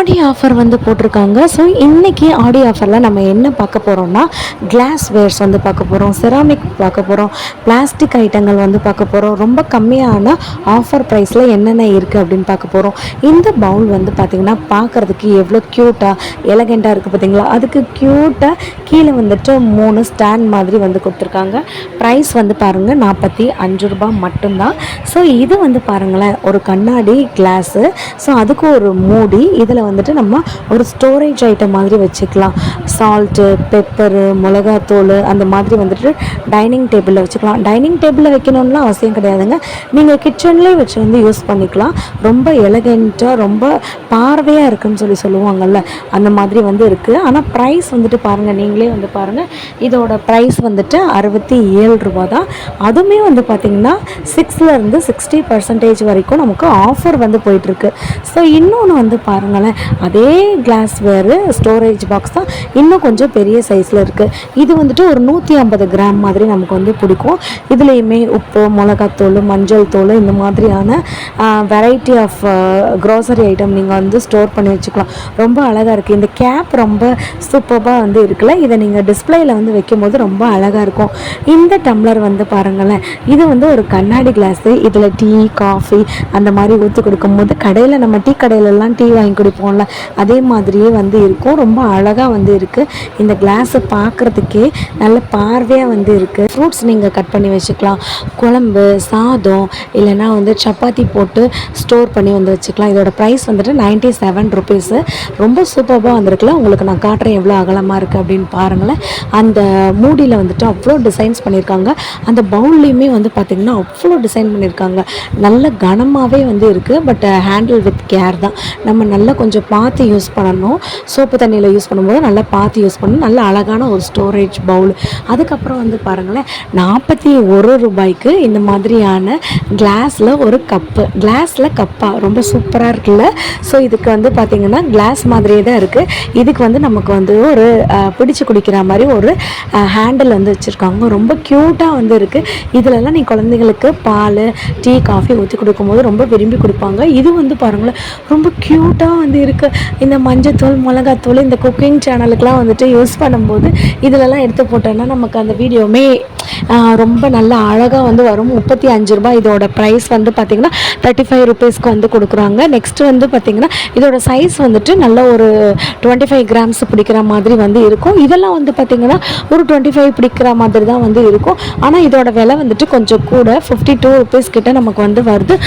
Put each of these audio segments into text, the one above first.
ஆடி offer வந்து போட்டிருக்காங்க. So இன்றைக்கி ஆடி ஆஃபரில் நம்ம என்ன பார்க்க போகிறோம்னா, கிளாஸ் வேர்ஸ் வந்து பார்க்க போகிறோம், செராமிக் பார்க்க போகிறோம், பிளாஸ்டிக் ஐட்டங்கள் வந்து பார்க்க போகிறோம். ரொம்ப கம்மியான ஆஃபர் ப்ரைஸில் என்னென்ன இருக்குது அப்படின்னு பார்க்க போகிறோம். இந்த பவுல் வந்து பார்த்திங்கன்னா பார்க்குறதுக்கு எவ்வளோ க்யூட்டாக எலகெண்ட்டாக இருக்குது பார்த்திங்களா. அதுக்கு க்யூட்டாக கீழே வந்துட்டு 3 ஸ்டாண்ட் மாதிரி வந்து கொடுத்துருக்காங்க. ப்ரைஸ் வந்து பாருங்கள் 45 ரூபா மட்டும்தான். ஸோ இது வந்து பாருங்களேன், ஒரு கண்ணாடி கிளாஸு. ஸோ அதுக்கு ஒரு மூடி, இதில் வந்துட்டு நம்ம ஒரு ஸ்டோரேஜ் ஐட்டம் மாதிரி வச்சுக்கலாம். சால்ட்டு, பெப்பரு, மிளகாத்தூள் அந்த மாதிரி வந்துட்டு டைனிங் டேபிளில் வச்சுக்கலாம். டைனிங் டேபிளில் வைக்கணும்லாம் அவசியம் கிடையாதுங்க, நீங்கள் கிச்சன்லேயே வச்சு வந்து யூஸ் பண்ணிக்கலாம். ரொம்ப எலகெண்ட்டாக ரொம்ப பார்வையாக இருக்குன்னு சொல்லுவாங்கள்ல, அந்த மாதிரி வந்து இருக்குது. ஆனால் ப்ரைஸ் வந்துட்டு பாருங்கள், நீங்களே வந்து பாருங்கள், இதோட ப்ரைஸ் வந்துட்டு 67 ரூபா தான். அதுவுமே வந்து பார்த்திங்கன்னா 6லேருந்து 60% வரைக்கும் நமக்கு ஆஃபர் வந்து போயிட்டுருக்கு. ஸோ இன்னொன்று வந்து பாருங்களேன், அதே கிளாஸ் வேறு ஸ்டோரேஜ் பாக்ஸ் தான், இன்னும் கொஞ்சம் பெரிய சைஸில் இருக்குது. இது வந்துட்டு ஒரு 150 கிராம் மாதிரி நமக்கு வந்து பிடிக்கும். இதுலேயுமே உப்பு, மிளகாத்தூள், மஞ்சள் தூள், இந்த மாதிரியான வெரைட்டி ஆஃப் க்ரோசரி ஐட்டம் நீங்கள் வந்து ஸ்டோர் பண்ணி வச்சுக்கலாம். ரொம்ப அழகாக இருக்குது. இந்த கேப் ரொம்ப சூப்பராக வந்து இருக்குல்ல, இதை நீங்கள் டிஸ்பிளேயில் வந்து வைக்கும்போது ரொம்ப அழகாக இருக்கும். இந்த டம்ளர் வந்து பாருங்களேன், இது வந்து ஒரு கண்ணாடி கிளாஸு. இதில் டீ, காஃபி அந்த மாதிரி ஊற்றி கொடுக்கும்போது, கடையில் நம்ம டீ கடையிலலாம் டீ வாங்கி குடிப்போம்ல, அதே மாதிரியே வந்து இருக்கும். ரொம்ப அழகாக வந்து இருக்குது. இந்த கிளாஸை பார்க்குறதுக்கே நல்ல பார்வையாக வந்து இருக்குது. ஃப்ரூட்ஸ் நீங்கள் கட் பண்ணி வச்சுக்கலாம், குழம்பு, சாதம், இல்லைனா வந்து சப்பாத்தி போட்டு ஸ்டோர் பண்ணி வந்து வச்சுக்கலாம். இதோட ப்ரைஸ் வந்துட்டு 97 ருபீஸு. ரொம்ப சூப்பராக வந்திருக்குல்ல. உங்களுக்கு நான் காட்டுறேன் எவ்வளோ அகலமாக இருக்குது அப்படின்னு பாருங்களேன். அந்த மூடியில் வந்துட்டு அவ்வளோ டிசைன்ஸ் பண்ணியிருக்காங்க. அந்த பவுல்லையுமே வந்து பார்த்திங்கன்னா அவ்வளோ டிசைன் பண்ணியிருக்காங்க. நல்ல கனமாகவே வந்து இருக்குது. பட் ஹேண்டில் வித் கேர் தான். நம்ம நல்லா கொஞ்சம் பார்த்து யூஸ் பண்ணணும். சோப்பு தண்ணியில் யூஸ் பண்ணும்போது நல்லா பார்த்து யூஸ் பண்ணணும். நல்ல அழகான ஒரு ஸ்டோரேஜ் பவுல். அதுக்கப்புறம் வந்து பாருங்களேன், 41 ரூபாய்க்கு இந்த மாதிரியான கிளாஸில் ஒரு கப்பு. கிளாஸில் கப்பா ரொம்ப சூப்பராக இருக்குல்ல. ஸோ இதுக்கு வந்து பார்த்திங்கன்னா கிளாஸ் மாதிரியே தான் இருக்குது. இதுக்கு வந்து நமக்கு வந்து ஒரு பிடிச்சு குடிக்கிற மாதிரி ஒரு ஹேண்டில் வந்து வச்சுருக்காங்க. ரொம்ப க்யூட்டாக வந்து இருக்குது. இதிலெல்லாம் நீ குழந்தைங்களுக்கு பால், டீ, காஃபி ஊற்றி கொடுக்கும்போது ரொம்ப விரும்பி கொடுப்பாங்க. இது வந்து பாருங்களேன், ரொம்ப க்யூட்டாக வந்து இருக்குது. இந்த மஞ்சத்தூள், மிளகாத்தூள் இந்த குக்கிங் சேனலுக்கெலாம் வந்துட்டு யூஸ் பண்ணும்போது இதிலெல்லாம் எடுத்து போட்டோன்னா நமக்கு அந்த வீடியோவுமே ரொம்ப நல்ல அழகாக வந்து வரும். 35 ரூபா. இதோட ப்ரைஸ் வந்து பார்த்திங்கன்னா 35 ருபீஸ்க்கு வந்து கொடுக்குறாங்க. நெக்ஸ்ட்டு வந்து பார்த்திங்கன்னா இதோட சைஸ் வந்துட்டு நல்ல ஒரு 25 கிராம்ஸ் பிடிக்கிற மாதிரி வந்து இருக்கும். இதெல்லாம் வந்து பார்த்திங்கன்னா ஒரு 25 பிடிக்கிற மாதிரி தான் வந்து இருக்கும். ஆனால் இதோட விலை வந்துட்டு கொஞ்சம் கூட 52 ருபீஸ் கிட்ட நமக்கு வந்து வருது.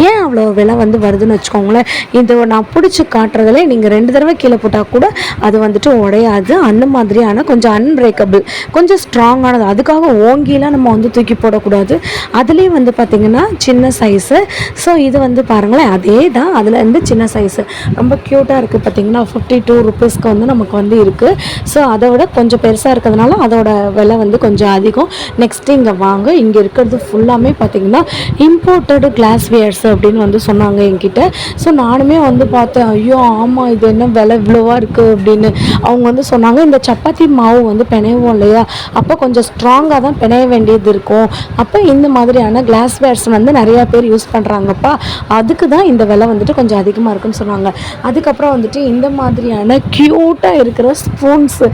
ஏன் அவ்வளோ விலை வந்து வருதுன்னு வச்சுக்கோங்களேன். இதை நான் பிடிச்சி காட்டுறதுல நீங்கள் 2 தடவை கீழே போட்டால் கூட அது வந்துட்டு உடையாது. அந்த மாதிரியான கொஞ்சம் அன்பிரேக்கபிள், கொஞ்சம் ஸ்ட்ராங்கானது. அதுக்காக ஓங்கிலாம் நம்ம வந்து தூக்கி போடக்கூடாது. அதுலேயும் வந்து பார்த்திங்கன்னா சின்ன சைஸு. ஸோ இது வந்து பாருங்களேன், அதே தான், அதில் இருந்து சின்ன சைஸு. ரொம்ப க்யூட்டாக இருக்குது பார்த்திங்கன்னா. 52 ருபீஸ்க்கு வந்து நமக்கு வந்து இருக்குது. ஸோ அதை விட கொஞ்சம் பெருசாக இருக்கிறதுனால அதோட விலை வந்து கொஞ்சம் அதிகம். நெக்ஸ்ட்டு இங்கே வாங்க, இங்கே இருக்கிறது ஃபுல்லாமே பார்த்திங்கன்னா இம்போர்ட்டடு கிளாஸ் வேர்ஸ் அப்படின்னு வந்து சொன்னாங்க என்கிட்ட. ஸோ நானுமே வந்து பார்த்தேன், ஐயோ ஆமாம், இது என்ன விலை இவ்வளோவா இருக்குது அப்படின்னு. அவங்க வந்து சொன்னாங்க, இந்த சப்பாத்தி மாவு வந்து பிணைவோம் இல்லையா, அப்போ கொஞ்சம் ஸ்ட்ராங்காக தான் பிணைய வேண்டியது இருக்கும். அப்போ இந்த மாதிரியான கிளாஸ் வேர்ஸ் வந்து நிறையா பேர் யூஸ் பண்ணுறாங்கப்பா, அதுக்கு தான் இந்த விலை வந்துட்டு கொஞ்சம் அதிகமாக இருக்குன்னு சொன்னாங்க. அதுக்கப்புறம் வந்துட்டு இந்த மாதிரியான க்யூட்டாக இருக்கிற ஸ்பூன்ஸு,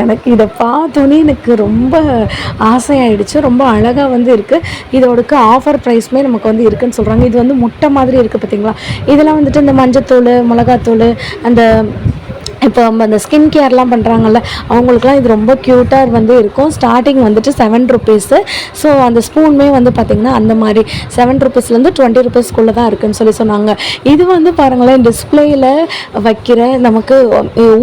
எனக்கு இதை பார்த்தோன்னே எனக்கு ரொம்ப ஆசையாயிடுச்சு. ரொம்ப அழகாக வந்து இருக்குது. இதோடக்கு ஆஃபர் ப்ரைஸுமே நமக்கு வந்து இருக்குதுன்னு சொல்கிறாங்க. இது வந்து முட்டை மாதிரி இருக்குது பார்த்திங்களா. இதெல்லாம் வந்துட்டு இந்த மஞ்சத்தூள், மிளகாத்தூள், அந்த இப்போ அந்த ஸ்கின் கேர்லாம் பண்ணுறாங்கல்ல, அவங்களுக்குலாம் இது ரொம்ப க்யூட்டாக வந்து இருக்கும். ஸ்டார்டிங் வந்துட்டு 7 ருபீஸு. ஸோ அந்த ஸ்பூனுமே வந்து பார்த்திங்கன்னா அந்த மாதிரி 7 ருபீஸ்லேருந்து 20 ருபீஸ்க்குள்ளே தான் இருக்குதுன்னு சொன்னாங்க. இது வந்து பாருங்களேன், டிஸ்பிளேயில் வைக்கிற நமக்கு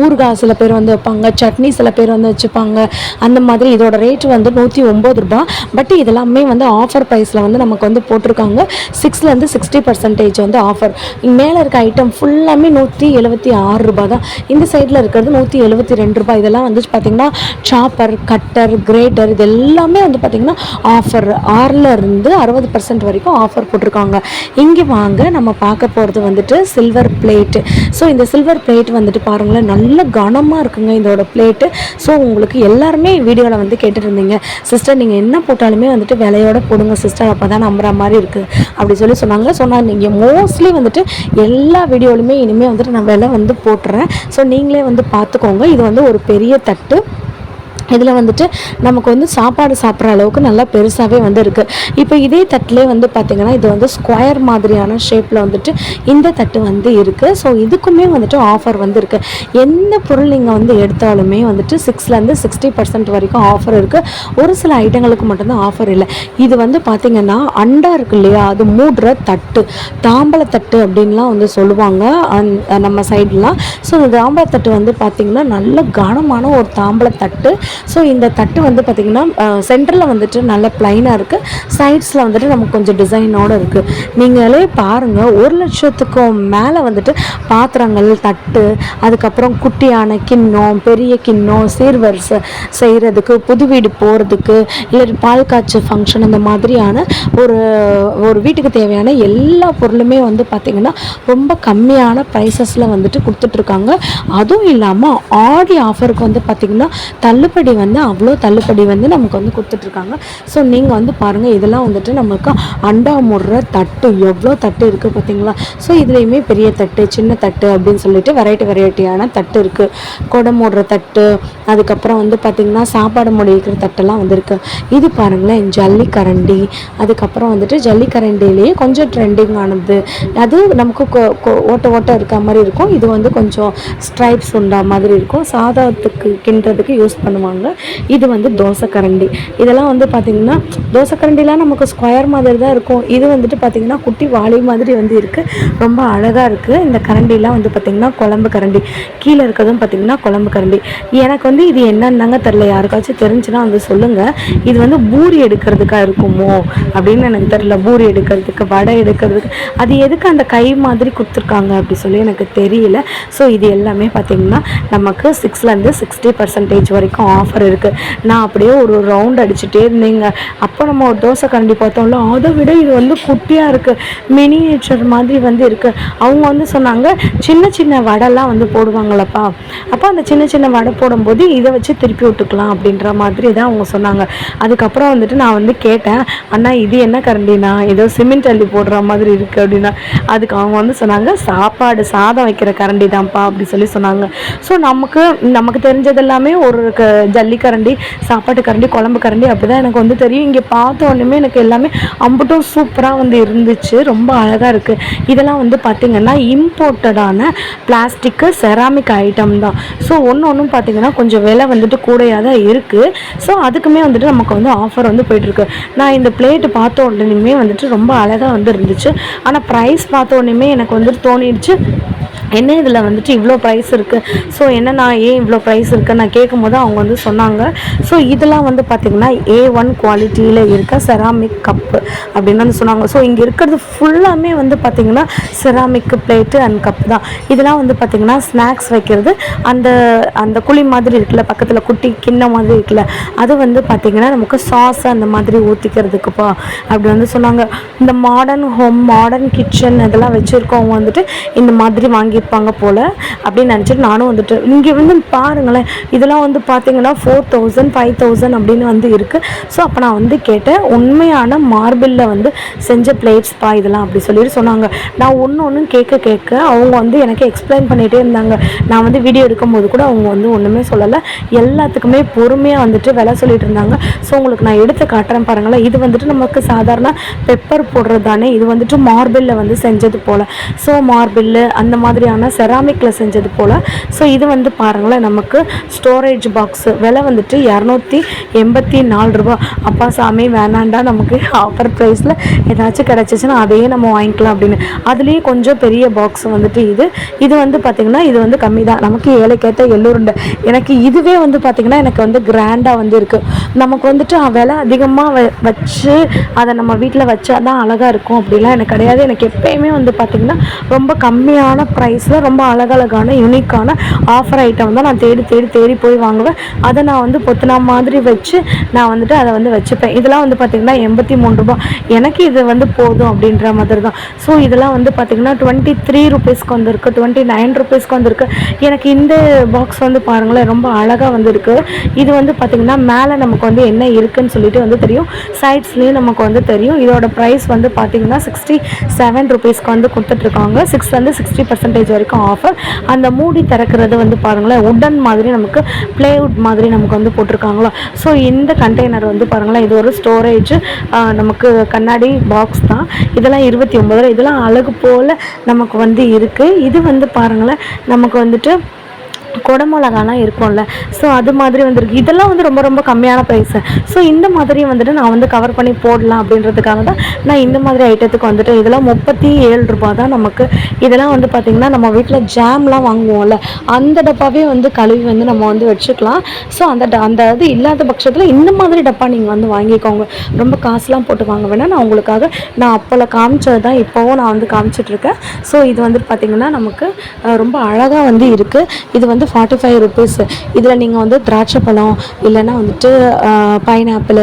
ஊறுகாய் சில பேர் வந்து வைப்பாங்க, சட்னி சில பேர் வந்து வச்சுப்பாங்க. அந்த மாதிரி இதோட ரேட்டு வந்து 109 ரூபா. பட் இதெல்லாமே வந்து ஆஃபர் ப்ரைஸில் வந்து நமக்கு வந்து போட்டிருக்காங்க. 6லேருந்து 60% வந்து ஆஃபர். மேலே இருக்க ஐட்டம் ஃபுல்லாமே 176 ரூபா தான். இந்த சைடில் இருக்கிறது 172 ரூபாய். இதெல்லாம் வந்து பார்த்திங்கன்னா சாப்பர், கட்டர், கிரேட்டர் இது எல்லாமே வந்து பார்த்திங்கன்னா ஆஃபர் 6லேருந்து 60% வரைக்கும் ஆஃபர் போட்டிருக்காங்க. இங்கே வாங்க நம்ம பார்க்க போகிறது வந்துட்டு சில்வர் பிளேட்டு. ஸோ இந்த சில்வர் பிளேட் வந்துட்டு பாருங்களேன், நல்ல கனமாக இருக்குங்க இதோட பிளேட்டு. ஸோ உங்களுக்கு எல்லாருமே வீடியோவில் வந்து கேட்டுருந்தீங்க, சிஸ்டர் நீங்கள் என்ன போட்டாலுமே வந்துட்டு விலையோட போடுங்க சிஸ்டர், அப்போ தான் நம்புற மாதிரி இருக்குது அப்படி சொன்னாங்க. ஸோ நான் நீங்கள் மோஸ்ட்லி வந்துட்டு எல்லா வீடியோலையுமே இனிமேல் வந்துட்டு நான் விலை வந்து போட்டுறேன். ஸோ நீங்களே வந்து பார்த்துக்கோங்க. இது வந்து ஒரு பெரிய தட்டு. இதில் வந்துட்டு நமக்கு வந்து சாப்பாடு சாப்பிட்ற அளவுக்கு நல்லா பெருசாகவே வந்து இருக்குது. இப்போ இதே தட்டிலே வந்து பார்த்திங்கன்னா இது வந்து ஸ்கொயர் மாதிரியான ஷேப்பில் வந்துட்டு இந்த தட்டு வந்து இருக்குது. ஸோ இதுக்குமே வந்துட்டு ஆஃபர் வந்து இருக்குது. எந்த பொருள் நீங்கள் வந்து எடுத்தாலுமே வந்துட்டு 6லேருந்து 60% வரைக்கும் ஆஃபர் இருக்குது. ஒரு சில ஐட்டங்களுக்கு மட்டும்தான் ஆஃபர் இல்லை. இது வந்து பார்த்திங்கன்னா அண்டா இருக்கு இல்லையா, அது மூடுற தட்டு, தாம்பழத்தட்டு அப்படின்லாம் வந்து சொல்லுவாங்க நம்ம சைட்லாம். ஸோ இந்த தாம்பழத்தட்டு வந்து பார்த்திங்கன்னா நல்ல கனமான ஒரு தாம்பழத்தட்டு. ஸோ இந்த தட்டு வந்து பார்த்திங்கன்னா சென்டரில் வந்துட்டு நல்ல ப்ளைனாக இருக்குது, சைட்ஸில் வந்துட்டு நமக்கு கொஞ்சம் டிசைனோடு இருக்குது. நீங்களே பாருங்கள், 1,00,000க்கும் மேலே வந்துட்டு பாத்திரங்கள், தட்டு, அதுக்கப்புறம் குட்டியான கிண்ணம், பெரிய கிண்ணம், சீர்வரிசை செய்கிறதுக்கு, புது வீடு போகிறதுக்கு, இல்லை பால் காய்ச்சி ஃபங்க்ஷன், அந்த மாதிரியான ஒரு வீட்டுக்கு தேவையான எல்லா பொருளுமே வந்து பார்த்திங்கன்னா ரொம்ப கம்மியான ப்ரைஸஸில் வந்துட்டு கொடுத்துட்ருக்காங்க. அதுவும் இல்லாமல் ஆடி ஆஃபருக்கு வந்து பார்த்திங்கன்னா தள்ளுபடி வந்து அவ்வளோ தள்ளுபடி வந்து நமக்கு வந்து கொடுத்துட்ருக்காங்க. ஸோ நீங்கள் வந்து பாருங்கள், இதெல்லாம் வந்துட்டு நமக்கு அண்டா முடுற தட்டு, எவ்வளோ தட்டு இருக்குது பார்த்தீங்களா. ஸோ இதுலேயுமே பெரிய தட்டு, சின்ன தட்டு அப்படின்னு சொல்லிட்டு வெரைட்டியான தட்டு இருக்குது. கொடை மூடுற தட்டு, அதுக்கப்புறம் வந்து பார்த்திங்கன்னா சாப்பாடு முடிக்கிற தட்டெல்லாம் வந்துருக்கு. இது பாருங்களேன், ஜல்லிக்கரண்டி. அதுக்கப்புறம் வந்துட்டு ஜல்லிக்கரண்டிலேயே கொஞ்சம் ட்ரெண்டிங் ஆனது, அது நமக்கு ஓட்ட இருக்க மாதிரி இருக்கும். இது வந்து கொஞ்சம் ஸ்ட்ரைப்ஸ் உண்டா மாதிரி இருக்கும், சாதத்துக்கு கிண்டுறதுக்கு யூஸ் பண்ணுவாங்க. இது வந்து தோசைக்கரண்டி. இதெல்லாம் வந்து பார்த்திங்கன்னா தோசைக்கரண்டிலாம் நமக்கு ஸ்கொயர் மாதிரி தான் இருக்கும். இது வந்துட்டு பார்த்திங்கன்னா குட்டி வாளி மாதிரி வந்து இருக்குது, ரொம்ப அழகாக இருக்குது. இந்த கரண்டிலாம் வந்து பார்த்திங்கன்னா குழம்பு கரண்டி, கீழே இருக்கிறதும் பார்த்திங்கன்னா குழம்பு கரண்டி. எனக்கு வந்து இது என்னன்னாங்க தெரில, யாருக்காச்சும் தெரிஞ்சுன்னா வந்து சொல்லுங்கள். இது வந்து பூரி எடுக்கிறதுக்காக இருக்குமோ அப்படின்னு எனக்கு தெரில. பூரி எடுக்கிறதுக்கு, வடை எடுக்கிறதுக்கு, அது எதுக்கு அந்த கை மாதிரி கொடுத்துருக்காங்க அப்படி சொல்லி எனக்கு தெரியல. ஸோ இது எல்லாமே பார்த்திங்கன்னா நமக்கு 6லேருந்து 60% வரைக்கும் ஆஃபர் இருக்குது. நான் அப்படியே ஒரு ரவுண்ட் அடிச்சுட்டே இருந்தேங்க. அப்போ நம்ம ஒரு தோசை கரண்டி பார்த்தோம்ல, அதை விட இது வந்து குட்டியாக இருக்குது, மினியேச்சர் மாதிரி வந்து இருக்குது. அவங்க வந்து சொன்னாங்க, சின்ன வடைலாம் வந்து போடுவாங்களப்பா, அப்போ அந்த சின்ன வடை போடும்போது இதை வச்சு திருப்பி விட்டுக்கலாம் அப்படின்ற மாதிரி தான் அவங்க சொன்னாங்க. அதுக்கப்புறம் வந்துட்டு நான் வந்து கேட்டேன், அண்ணா இது என்ன கரண்டினா, ஏதோ சிமெண்ட் அள்ளி போடுற மாதிரி இருக்குது அப்படின்னா. அதுக்கு அவங்க வந்து சொன்னாங்க, சாதம் வைக்கிற கரண்டி தான்ப்பா அப்படி சொல்லி சொன்னாங்க. ஸோ நமக்கு தெரிஞ்சதெல்லாமே ஒரு ஜல்லிக்கரண்டி, சாப்பாட்டு கரண்டி, குழம்பு கரண்டி அப்படி தான் எனக்கு வந்து தெரியும். இங்கே பார்த்த உடனே எனக்கு எல்லாமே அம்புட்டும் சூப்பராக வந்து இருந்துச்சு, ரொம்ப அழகாக இருக்குது. இதெல்லாம் வந்து பார்த்திங்கன்னா இம்போர்ட்டடான பிளாஸ்டிக்கு, செராமிக் ஐட்டம் தான். ஸோ ஒன்றும் பார்த்திங்கன்னா கொஞ்சம் விலை வந்துட்டு கூடையாக தான் இருக்குது. ஸோ அதுக்குமே வந்துட்டு நமக்கு வந்து ஆஃபர் வந்து போயிட்டுருக்கு. நான் இந்த பிளேட்டு பார்த்த உடனே வந்துட்டு ரொம்ப அழகாக வந்து இருந்துச்சு. ஆனால் ப்ரைஸ் பார்த்த உடனே எனக்கு வந்துட்டு தோணிடுச்சு, என்ன இதில் வந்துட்டு இவ்வளோ ப்ரைஸ் இருக்குது, ஸோ என்ன நான் ஏன் இவ்வளோ ப்ரைஸ் இருக்குன்னு நான் கேட்கும்போது அவங்க வந்து சொன்னாங்க, ஸோ இதெல்லாம் வந்து பார்த்திங்கன்னா A1 குவாலிட்டியில் இருக்க செராமிக் கப்பு அப்படின்னு வந்து சொன்னாங்க. ஸோ இங்கே இருக்கிறது ஃபுல்லாமே வந்து பார்த்திங்கன்னா செராமிக் பிளேட்டு அண்ட் கப் தான். இதெல்லாம் வந்து பார்த்திங்கன்னா ஸ்நாக்ஸ் வைக்கிறது, அந்த குழி மாதிரி இருக்குல்ல, பக்கத்தில் குட்டி கிண்ணம் மாதிரி இருக்குல்ல, அது வந்து பார்த்திங்கன்னா நமக்கு சாஸ் அந்த மாதிரி ஊற்றிக்கிறதுக்குப்பா அப்படி வந்து சொன்னாங்க. இந்த மாடர்ன் ஹோம், மாடர்ன் கிச்சன் இதெல்லாம் வச்சுருக்கவங்க வந்துட்டு இந்த மாதிரி வாங்கியிருப்பாங்க போல் அப்படின்னு நினச்சிட்டு நானும் வந்துட்டு இங்கே வந்து பாருங்களேன், இதெல்லாம் வந்து பார்த்திங்கன்னா 4,000 5,000 அப்படின்னு வந்து இருக்குது. ஸோ அப்போ நான் வந்து கேட்டேன், உண்மையான மார்பிளில் வந்து செஞ்ச பிளேட்ஸ்ப்பா இதெல்லாம் அப்படி சொல்லிட்டு சொன்னாங்க. நான் ஒன்று கேட்க அவங்க வந்து எனக்கு எக்ஸ்பிளைன் பண்ணிகிட்டே இருந்தாங்க. நான் வந்து வீடியோ எடுக்கும்போது கூட அவங்க வந்து ஒன்றுமே சொல்லலை, எல்லாத்துக்குமே பொறுமையாக வந்துட்டு விலை சொல்லிட்டு இருந்தாங்க. ஸோ உங்களுக்கு நான் எடுத்து காட்டுறேன் பாருங்களேன். இது வந்துட்டு நமக்கு சாதாரண பெப்பர் போடுறது தானே, இது வந்துட்டு மார்பிளில் வந்து செஞ்சது போல். ஸோ மார்பிள் அந்த மாதிரியான செராமிக்கில் செஞ்சது போல். ஸோ இது வந்து பாருங்களேன், நமக்கு ஸ்டோரேஜ் பாக்ஸு, விலை வந்துட்டு 284 ரூபா. அப்பா சாமி வேணாண்டா, நமக்கு ஆஃபர் ப்ரைஸில் ஏதாச்சும் கிடச்சிச்சின்னா அதையே நம்ம வாங்கிக்கலாம் அப்படின்னு. அதுலேயே கொஞ்சம் பெரிய பாக்ஸ் வந்துட்டு இது வந்து பார்த்திங்கன்னா இது வந்து கம்மி தான். நமக்கு ஏழைக்கேற்ற எள்ளுருண்டை. எனக்கு இதுவே வந்து பார்த்திங்கன்னா எனக்கு வந்து கிராண்டாக வந்து இருக்குது. நமக்கு வந்துட்டு விலை அதிகமாக வச்சு அதை நம்ம வீட்டில் வச்சா தான் அழகாக இருக்கும் அப்படிலாம் எனக்கு கிடையாது. எனக்கு எப்போயுமே வந்து பார்த்திங்கன்னா ரொம்ப கம்மியான ப்ரைஸில் ரொம்ப அழகழகான யூனிக்கான ஆஃபர் ஐட்டம் தான் நான் தேடி தேடி தேடி போய் வாங்குவேன். அதை நான் வந்து பொத்துனா மாதிரி வச்சு நான் வந்துட்டு அதை வந்து வச்சுப்பேன். இதெல்லாம் வந்து பார்த்திங்கன்னா 83 ரூபா. எனக்கு இது வந்து போதும் அப்படின்ற மாதிரி தான். ஸோ இதெல்லாம் வந்து பார்த்திங்கன்னா 23 ருபீஸ்க்கு வந்துருக்கு, 29 ருபீஸ்க்கு வந்துருக்கு. எனக்கு இந்த பாக்ஸ் வந்து பாருங்களேன் ரொம்ப அழகாக வந்து இருக்குது. இது வந்து பார்த்திங்கன்னா மேலே நமக்கு வந்து என்ன இருக்குதுன்னு சொல்லிட்டு வந்து தெரியும், சைட்ஸ்லேயும் நமக்கு வந்து தெரியும். இதோட ப்ரைஸ் வந்து பார்த்திங்கன்னா 67 ருபீஸ்க்கு வந்து கொடுத்துட்ருக்காங்க. 60% வரைக்கும் ஆஃபர். அந்த மூடி திறக்கிறது வந்து பாருங்களேன் உட்டன் மாதிரி நமக்கு ப்ளேவுட் மாதிரி நமக்கு வந்து போட்டிருக்காங்களா. ஸோ இந்த கண்டெய்னர் வந்து பாருங்களேன் இது ஒரு ஸ்டோரேஜ் நமக்கு கண்ணாடி பாக்ஸ் தான். இதெல்லாம் 29 ரூபா. இதெல்லாம் அழகு போல் நமக்கு வந்து இருக்குது. இது வந்து பாருங்களேன் நமக்கு வந்துட்டு குடமிளகாலாம் இருக்கும்ல, ஸோ அது மாதிரி வந்துருக்கு. இதெல்லாம் வந்து ரொம்ப ரொம்ப கம்மியான ப்ரைஸு. ஸோ இந்த மாதிரி வந்துட்டு நான் வந்து கவர் பண்ணி போடலாம் அப்படின்றதுக்காக தான் நான் இந்த மாதிரி ஐட்டத்துக்கு வந்துட்டு. இதெல்லாம் 37 ரூபா தான் நமக்கு. இதெல்லாம் வந்து பார்த்திங்கன்னா நம்ம வீட்டில் ஜாம்லாம் வாங்குவோம்ல, அந்த டப்பாவே வந்து கழுவி வந்து நம்ம வந்து வச்சுக்கலாம். ஸோ அந்த இது இல்லாத பட்சத்தில் இந்த மாதிரி டப்பா நீங்கள் வந்து வாங்கிக்கோங்க. ரொம்ப காசுலாம் போட்டு வாங்க வேணாம். நான் உங்களுக்காக நான் அப்போல காமிச்சது தான் இப்போவும் நான் வந்து காமிச்சிட்ருக்கேன். ஸோ இது வந்து பார்த்திங்கன்னா நமக்கு ரொம்ப அழகாக வந்து இருக்குது. இது வந்து 45 ருபீஸ். இதில் நீங்கள் வந்து திராட்சை பழம் இல்லைன்னா வந்துட்டு பைனாப்பிள்,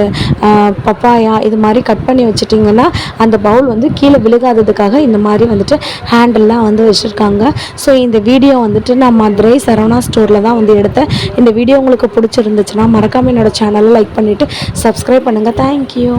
பப்பாயா இது மாதிரி கட் பண்ணி வச்சுட்டிங்கன்னா அந்த பவுல் வந்து கீழே விழுகாததுக்காக இந்த மாதிரி வந்துட்டு ஹேண்டில்லாம் வந்து வச்சுருக்காங்க. ஸோ இந்த வீடியோ வந்துட்டு நான் மதுரை சரவணா ஸ்டோரில் தான் வந்து எடுத்தேன். இந்த வீடியோ உங்களுக்கு பிடிச்சிருந்துச்சுன்னா மறக்காமல் என்னோடய சேனலை லைக் பண்ணிவிட்டு சப்ஸ்கிரைப் பண்ணுங்கள். தேங்க்யூ.